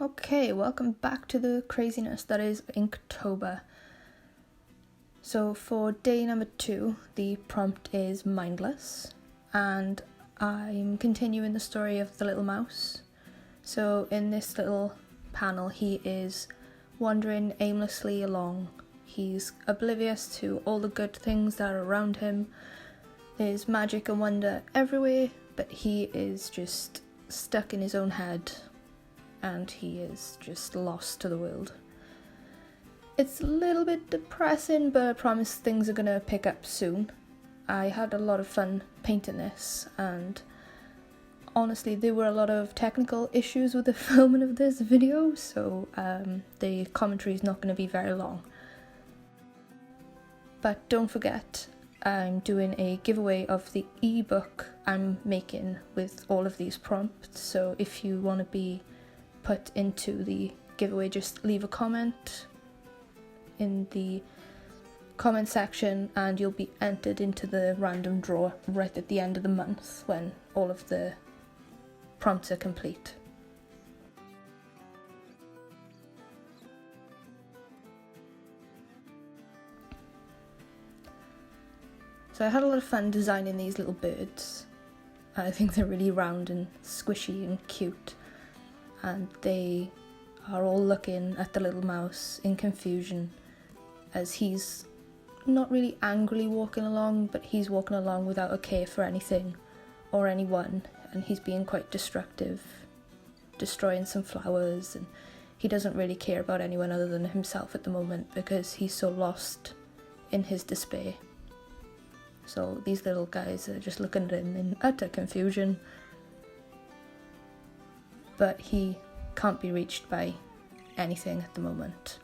Okay, welcome back to the craziness that is Inktober. So for day number 2, the prompt is Mindless, and I'm continuing the story of the little mouse. So in this little panel, he is wandering aimlessly along. He's oblivious to all the good things that are around him. There's magic and wonder everywhere, but he is just stuck in his own head. And he is just lost to the world. It's a little bit depressing, but I promise things are gonna pick up soon. I had a lot of fun painting this, and honestly there were a lot of technical issues with the filming of this video, so the commentary is not going to be very long. But don't forget, I'm doing a giveaway of the ebook I'm making with all of these prompts, so if you want to be put into the giveaway, just leave a comment in the comment section and you'll be entered into the random draw right at the end of the month when all of the prompts are complete. So I had a lot of fun designing these little birds. I think they're really round and squishy and cute. And they are all looking at the little mouse in confusion as he's not really angrily walking along, but he's walking along without a care for anything or anyone, and he's being quite destructive, destroying some flowers, and he doesn't really care about anyone other than himself at the moment because he's so lost in his despair. So these little guys are just looking at him in utter confusion. But he can't be reached by anything at the moment.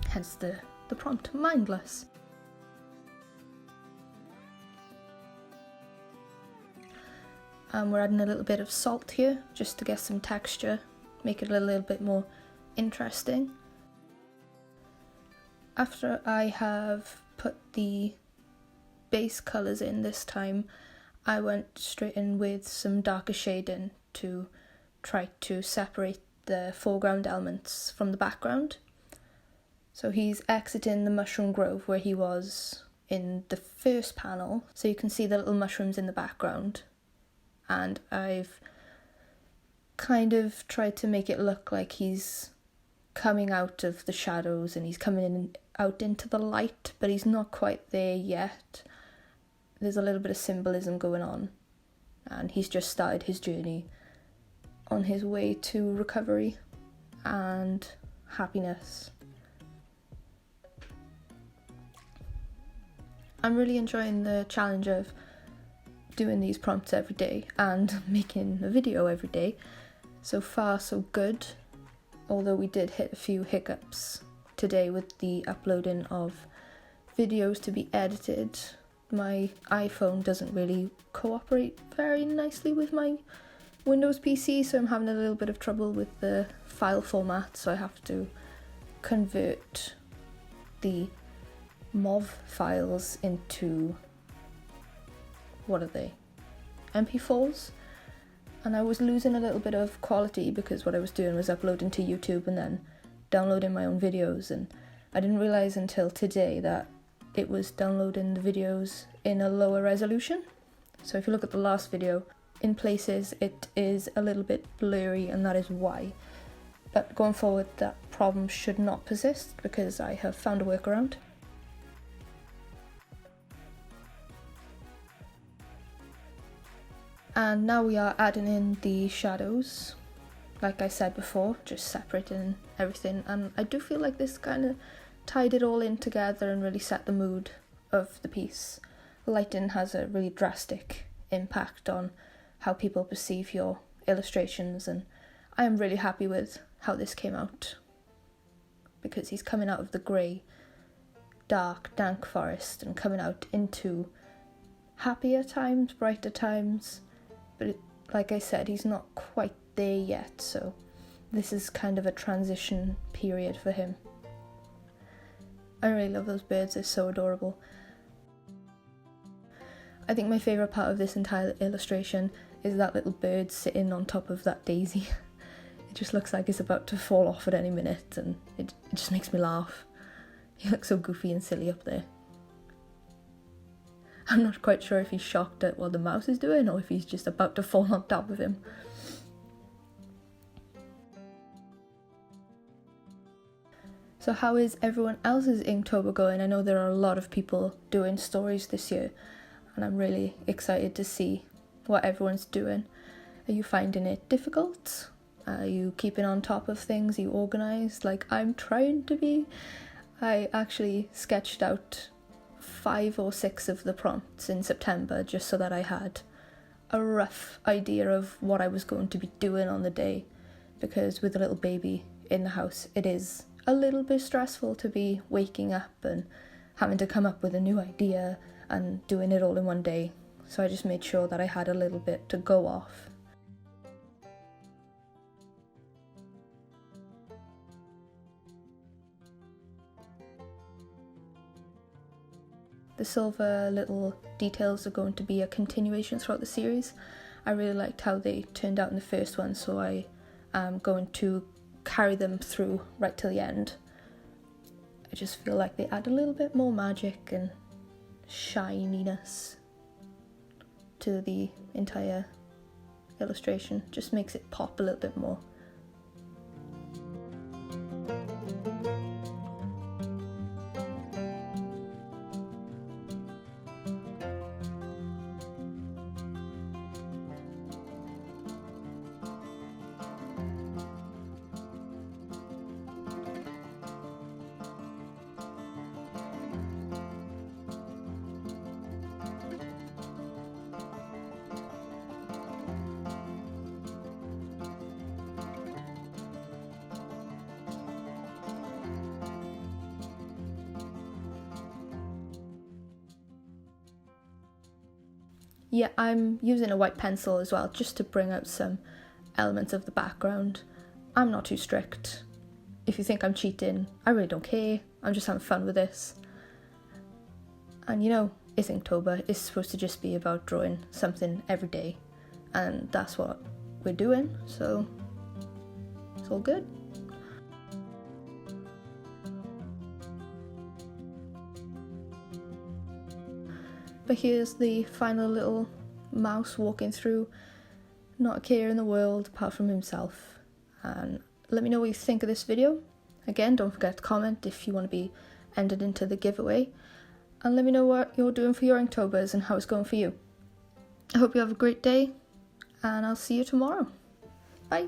Hence the prompt, Mindless. We're adding a little bit of salt here, just to get some texture, make it a little bit more interesting. After I have put the base colours in this time, I went straight in with some darker shading to try to separate the foreground elements from the background. So he's exiting the mushroom grove where he was in the first panel, so you can see the little mushrooms in the background, and I've kind of tried to make it look like he's coming out of the shadows and he's coming out into the light, but he's not quite there yet. There's a little bit of symbolism going on, and he's just started his journey on his way to recovery and happiness. I'm really enjoying the challenge of doing these prompts every day and making a video every day. So far so good, although we did hit a few hiccups today with the uploading of videos to be edited. My iPhone doesn't really cooperate very nicely with my Windows PC, so I'm having a little bit of trouble with the file format, so I have to convert the MOV files into, what are they, MP4s, and I was losing a little bit of quality because what I was doing was uploading to YouTube and then downloading my own videos, and I didn't realise until today that it was downloading the videos in a lower resolution. So if you look at the last video, in places it is a little bit blurry, and that is why. But going forward that problem should not persist because I have found a workaround. And now we are adding in the shadows, like I said before, just separating everything, and I do feel like this kind of tied it all in together and really set the mood of the piece. Lighting has a really drastic impact on how people perceive your illustrations, and I am really happy with how this came out because he's coming out of the grey, dark, dank forest and coming out into happier times, brighter times, but like I said, he's not quite there yet, so this is kind of a transition period for him. I really love those birds, they're so adorable. I think my favourite part of this entire illustration is that little bird sitting on top of that daisy. just looks like it's about to fall off at any minute, and it just makes me laugh. He looks so goofy and silly up there. I'm not quite sure if he's shocked at what the mouse is doing or if he's just about to fall on top of him. So how is everyone else's Inktober going? I know there are a lot of people doing stories this year, and I'm really excited to see what everyone's doing. Are you finding it difficult? Are you keeping on top of things? Are you organised like I'm trying to be? I actually sketched out 5 or 6 of the prompts in September just so that I had a rough idea of what I was going to be doing on the day, because with a little baby in the house it is a little bit stressful to be waking up and having to come up with a new idea and doing it all in one day. So I just made sure that I had a little bit to go off. The silver little details are going to be a continuation throughout the series. I really liked how they turned out in the first one, so I am going to carry them through right till the end. I just feel like they add a little bit more magic and shininess to the entire illustration. Just makes it pop a little bit more. Yeah, I'm using a white pencil as well, just to bring out some elements of the background. I'm not too strict. If you think I'm cheating, I really don't care. I'm just having fun with this. And you know, it's Inktober. It's supposed to just be about drawing something every day. And that's what we're doing, so it's all good. But here's the final little mouse walking through, not a care in the world apart from himself. And let me know what you think of this video. Again, don't forget to comment if you want to be entered into the giveaway. And let me know what you're doing for your Inktobers and how it's going for you. I hope you have a great day, and I'll see you tomorrow. Bye!